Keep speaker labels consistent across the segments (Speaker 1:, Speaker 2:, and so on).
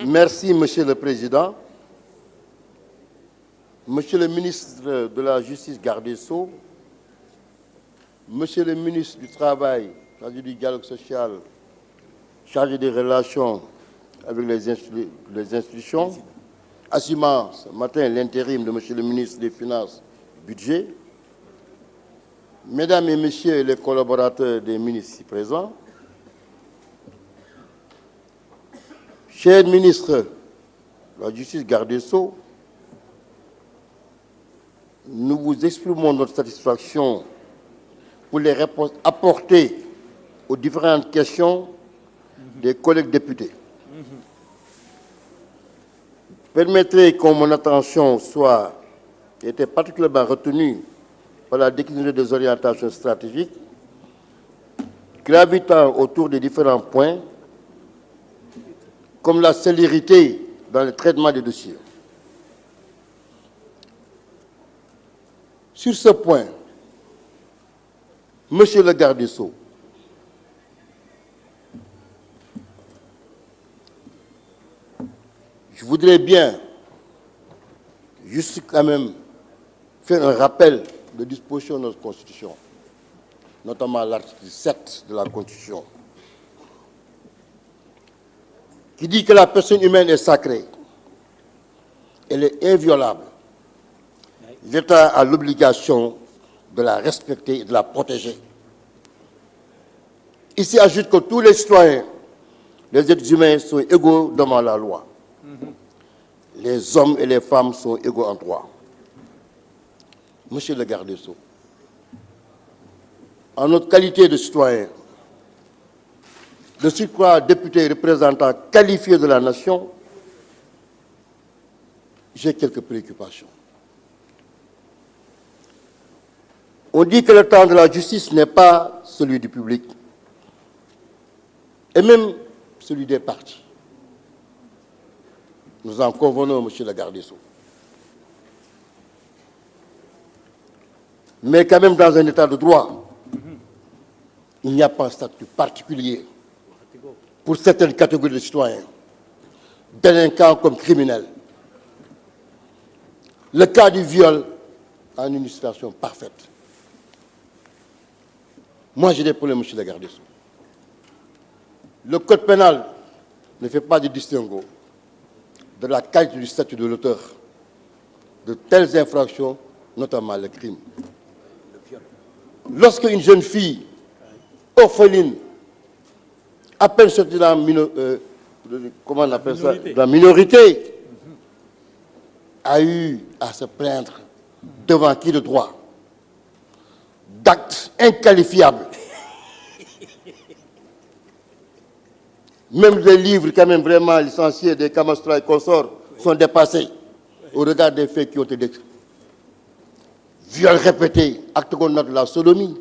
Speaker 1: Merci, Monsieur le Président. Monsieur le ministre de la Justice, garde des Sceaux, Monsieur le ministre du Travail, chargé du dialogue social, chargé des relations avec les institutions, assumant ce matin l'intérim de Monsieur le ministre des Finances et du Budget, Mesdames et Messieurs les collaborateurs des ministres ici présents, chers ministres de la Justice, garde des Sceaux, nous vous exprimons notre satisfaction pour les réponses apportées aux différentes questions des collègues députés. Permettez que mon attention soit été particulièrement retenue par la déclinaison des orientations stratégiques gravitant autour des différents points, comme la célérité dans le traitement des dossiers. Sur ce point, Monsieur le garde des Sceaux, je voudrais bien juste quand même faire un rappel de dispositions de notre Constitution, notamment l'article 7 de la Constitution, qui dit que la personne humaine est sacrée, elle est inviolable. L'État a l'obligation de la respecter et de la protéger. Ici ajoute que tous les citoyens, les êtres humains sont égaux devant la loi. Les hommes et les femmes sont égaux en droit. Monsieur le garde des Sceaux, en notre qualité de citoyen, de surcroît député et représentant qualifié de la nation, j'ai quelques préoccupations. On dit que le temps de la justice n'est pas celui du public, et même celui des partis. Nous en convenons, monsieur le garde des Sceaux. Mais quand même, dans un état de droit, il n'y a pas un statut particulier pour certaines catégories de citoyens, délinquants comme criminels. Le cas du viol en une illustration parfaite. Moi, j'ai des problèmes, monsieur le garde des Sceaux. Le code pénal ne fait pas de distinguo de la qualité du statut de l'auteur de telles infractions, notamment le crime. Lorsque une jeune fille orpheline, à peine sortie de la minorité, a eu à se plaindre devant qui de droit d'actes inqualifiables. Même les livres quand même vraiment licenciés des Kamastra et consorts sont dépassés au regard des faits qui ont été décrits. Viol répété, acte qu'on note de la sodomie,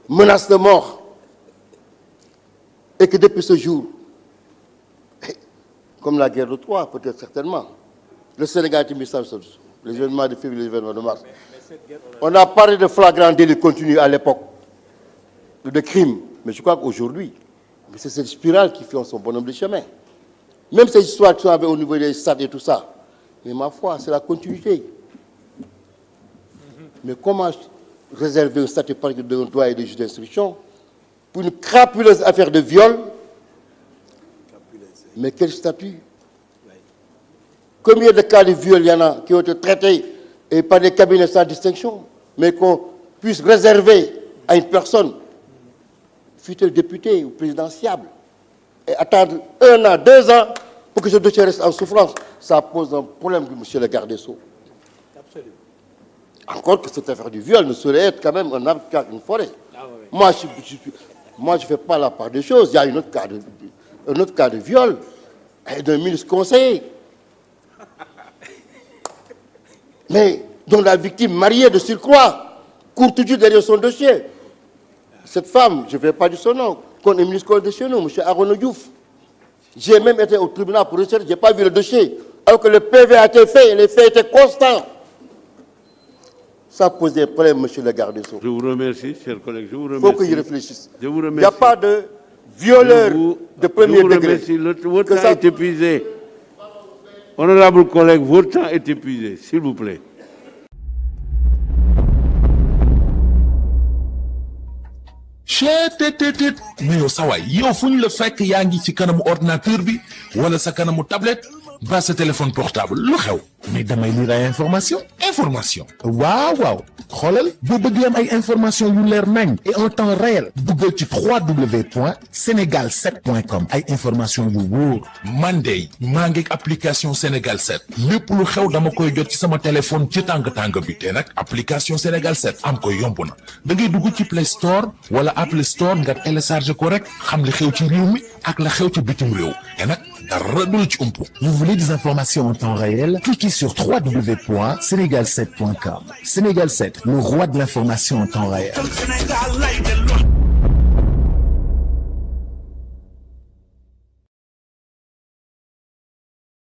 Speaker 1: menace de mort, et que depuis ce jour, comme la guerre de Troie, peut-être certainement, le Sénégal est mis sur les événements de février, les événements de mars. On a parlé de flagrant délit continu à l'époque, de crimes, mais je crois qu'aujourd'hui, c'est cette spirale qui fait son bonhomme de chemin. Même ces histoires qui sont au niveau des stades et tout ça, mais ma foi, c'est la continuité. Mais comment réserver un statut particulier d'un droit et de juge d'instruction pour une crapuleuse affaire de viol? Mais quel statut? Combien de cas de viol il y en a qui ont été traités et par des cabinets sans distinction, mais qu'on puisse réserver à une personne, fût-elle député ou présidentiable, et attendre 1 an, 2 ans pour que ce dossier reste en souffrance? Ça pose un problème, monsieur le garde des Sceaux. Absolument. Encore que cette affaire du viol ne saurait être quand même un arbre qui a une forêt. Ah, oui. Moi, je ne fais pas la part des choses. Il y a un autre cas de viol d'un ministre conseiller. Mais dont la victime mariée de surcroît court toujours derrière son dossier. Cette femme, je ne vais pas dire son nom, qu'on est ministre de chez nous, M. Arouna Diouf. J'ai même été au tribunal pour rechercher, je n'ai pas vu le dossier. Alors que le PV a été fait et les faits étaient constants. Ça pose des problèmes, monsieur le garde des Sceaux.
Speaker 2: Je vous remercie, chers collègues. Je vous remercie.
Speaker 1: Il faut qu'ils réfléchissent.
Speaker 2: Je vous remercie.
Speaker 1: Il n'y a pas de violeurs de premier degré.
Speaker 2: Votre temps est épuisé. Honorable collègue, votre temps est épuisé, s'il vous plaît.
Speaker 3: mais yow sa waay yow fu ñu la fekk yaa ngi ci kanamu ordinateur bi wala sa kanamu tablette ba sa téléphone portable lu xew mais damay lire ay information waaw xoolal boo bëgg am ay information yu leer nañ et en temps réel duggal ci www.senegal7.com ay information yu wóor man de maa ngi application Sénégal 7 lépp lu xew dama koy jot ci sama téléphone ci tàng bi te nag application Sénégal 7 am ko yomb na da ngay dugg ci Play Store wala Apple Store nga télécharge ko rek xam li xew ci réew mi ak la xew ci bitim réew te nag dara du la ci umpu. Vous voulez des informations en temps réel? Cliquez sur www.senegal7.com. Sénégal 7, le roi de l'information en temps réel.